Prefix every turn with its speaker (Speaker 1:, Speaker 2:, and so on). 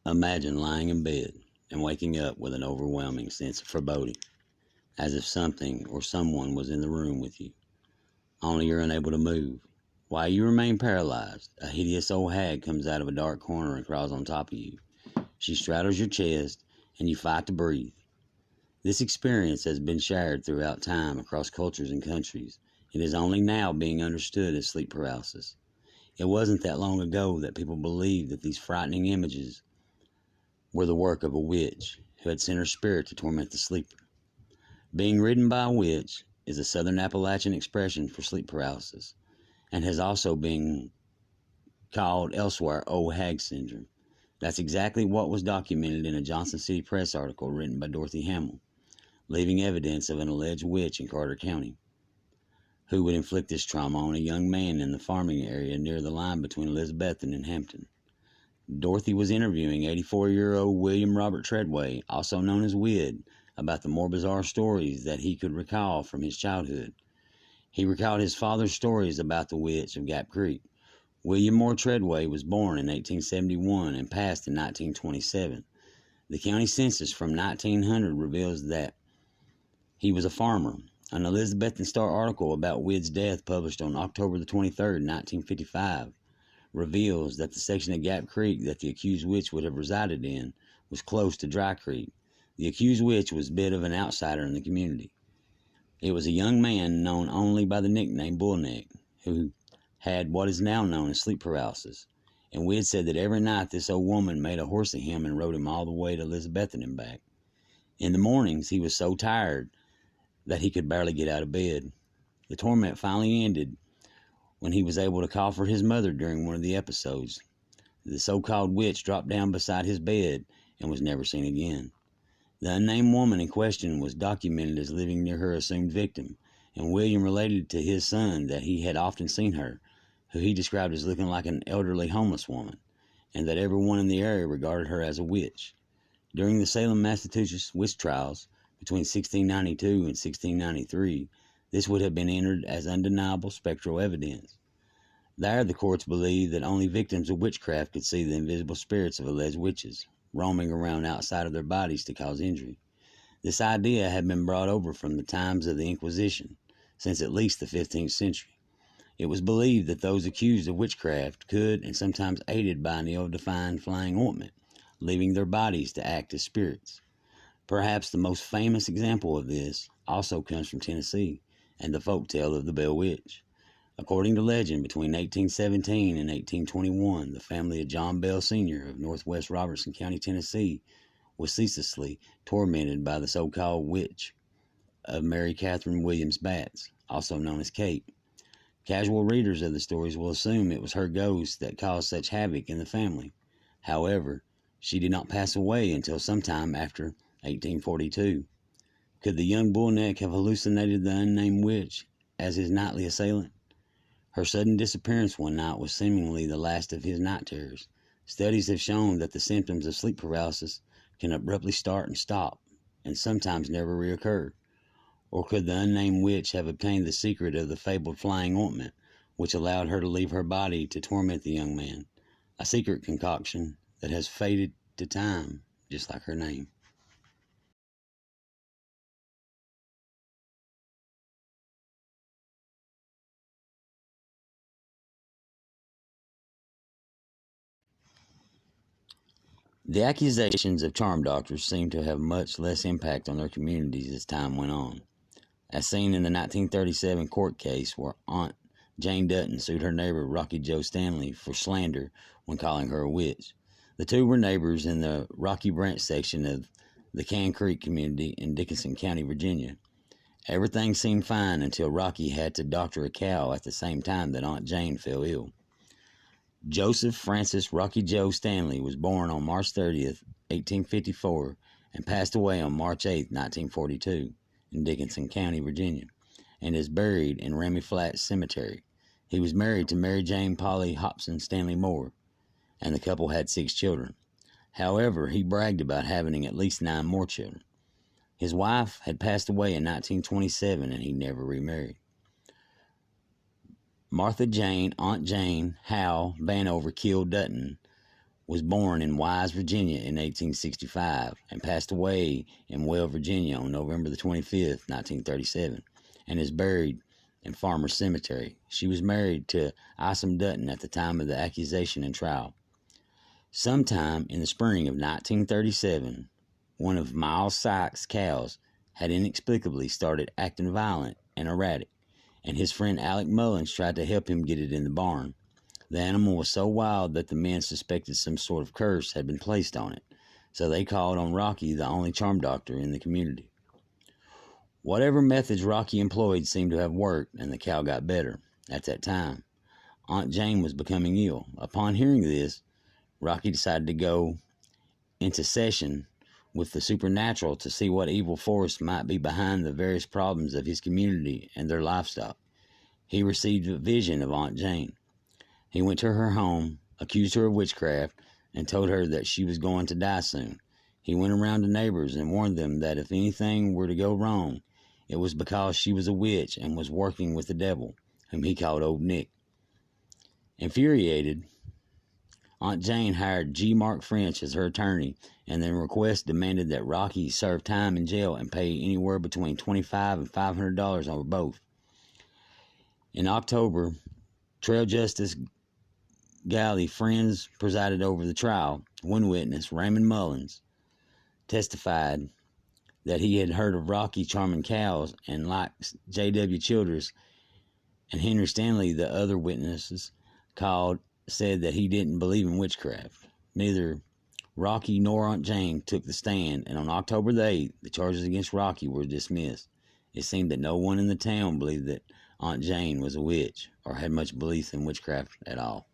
Speaker 1: Imagine lying in bed and waking up with an overwhelming sense of foreboding, as if something or someone was in the room with you, only you're unable to move. While you remain paralyzed, a hideous old hag comes out of a dark corner and crawls on top of you. She straddles your chest, and you fight to breathe. This experience has been shared throughout time across cultures and countries. It is only now being understood as sleep paralysis. It wasn't that long ago that people believed that these frightening images were the work of a witch who had sent her spirit to torment the sleeper. Being ridden by a witch is a Southern Appalachian expression for sleep paralysis and has also been called elsewhere old hag syndrome. That's exactly what was documented in a Johnson City Press article written by Dorothy Hamill, leaving evidence of an alleged witch in Carter County who would inflict this trauma on a young man in the farming area near the line between Elizabethton and Hampton. Dorothy was interviewing 84-year-old William Robert Treadway, also known as Wid, about the more bizarre stories that he could recall from his childhood. He recalled his father's stories about the witch of Gap Creek. William Moore Treadway was born in 1871 and passed in 1927. The county census from 1900 reveals that he was a farmer. An Elizabethan Star article about Wid's death, published on October the 23rd, 1955, reveals that the section of Gap Creek that the accused witch would have resided in was close to Dry Creek. The accused witch was a bit of an outsider in the community. It was a young man known only by the nickname Bullneck, who had what is now known as sleep paralysis. And Wid said that every night this old woman made a horse of him and rode him all the way to Elizabethton and back. In the mornings, he was so tired that he could barely get out of bed. The torment finally ended when he was able to call for his mother during one of the episodes. The so-called witch dropped down beside his bed and was never seen again. The unnamed woman in question was documented as living near her assumed victim, and William related to his son that he had often seen her, who he described as looking like an elderly homeless woman, and that everyone in the area regarded her as a witch. During the Salem, Massachusetts witch trials between 1692 and 1693, this would have been entered as undeniable spectral evidence. There, the courts believed that only victims of witchcraft could see the invisible spirits of alleged witches, roaming around outside of their bodies to cause injury. This idea had been brought over from the times of the Inquisition, since at least the 15th century. It was believed that those accused of witchcraft could, and sometimes aided by an ill-defined flying ointment, leaving their bodies to act as spirits. Perhaps the most famous example of this also comes from Tennessee and the folk tale of the Bell Witch. According to legend, between 1817 and 1821, the family of John Bell Sr. of northwest Robertson County, Tennessee, was ceaselessly tormented by the so-called witch of Mary Catherine Williams Batts, also known as Kate. Casual readers of the stories will assume it was her ghost that caused such havoc in the family. However, she did not pass away until sometime after 1842. Could the young Bullneck have hallucinated the unnamed witch as his nightly assailant? Her sudden disappearance one night was seemingly the last of his night terrors. Studies have shown that the symptoms of sleep paralysis can abruptly start and stop, and sometimes never reoccur. Or could the unnamed witch have obtained the secret of the fabled flying ointment, which allowed her to leave her body to torment the young man? A secret concoction that has faded to time, just like her name. The accusations of charm doctors seemed to have much less impact on their communities as time went on, as seen in the 1937 court case where Aunt Jane Dutton sued her neighbor Rocky Joe Stanley for slander when calling her a witch. The two were neighbors in the Rocky Branch section of the Can Creek community in Dickenson County, Virginia. Everything seemed fine until Rocky had to doctor a cow at the same time that Aunt Jane fell ill. Joseph Francis Rocky Joe Stanley was born on March 30th, 1854, and passed away on March 8th, 1942, in Dickenson County, Virginia, and is buried in Remy Flats Cemetery. He was married to Mary Jane Polly Hobson Stanley Moore, and the couple had 6 children. However, he bragged about having at least 9 more children. His wife had passed away in 1927, and he never remarried. Martha Jane, Aunt Jane, Hal Vanover killed Dutton was born in Wise, Virginia in 1865 and passed away in Well, Virginia on November the 25th, 1937, and is buried in Farmer Cemetery. She was married to Isom Dutton at the time of the accusation and trial. Sometime in the spring of 1937, one of Miles Sykes' cows had inexplicably started acting violent and erratic, and his friend Alec Mullins tried to help him get it in the barn. The animal was so wild that the men suspected some sort of curse had been placed on it, so they called on Rocky, the only charm doctor in the community. Whatever methods Rocky employed seemed to have worked, and the cow got better. At that time, Aunt Jane was becoming ill. Upon hearing this, Rocky decided to go into session with the supernatural to see what evil force might be behind the various problems of his community and their livestock. He received a vision of Aunt Jane. He went to her home, accused her of witchcraft, and told her that she was going to die soon. He went around to neighbors and warned them that if anything were to go wrong, it was because she was a witch and was working with the devil, whom he called Old Nick. Infuriated, Aunt Jane hired G. Mark French as her attorney, and the request demanded that Rocky serve time in jail and pay anywhere between $25 and $500 over both. In October, Trail Justice Galley Friends presided over the trial. One witness, Raymond Mullins, testified that he had heard of Rocky charming cows, and like J.W. Childress and Henry Stanley, the other witnesses said that he didn't believe in witchcraft. Neither Rocky nor Aunt Jane took the stand, and on October the 8th, the charges against Rocky were dismissed. It seemed that no one in the town believed that Aunt Jane was a witch or had much belief in witchcraft at all.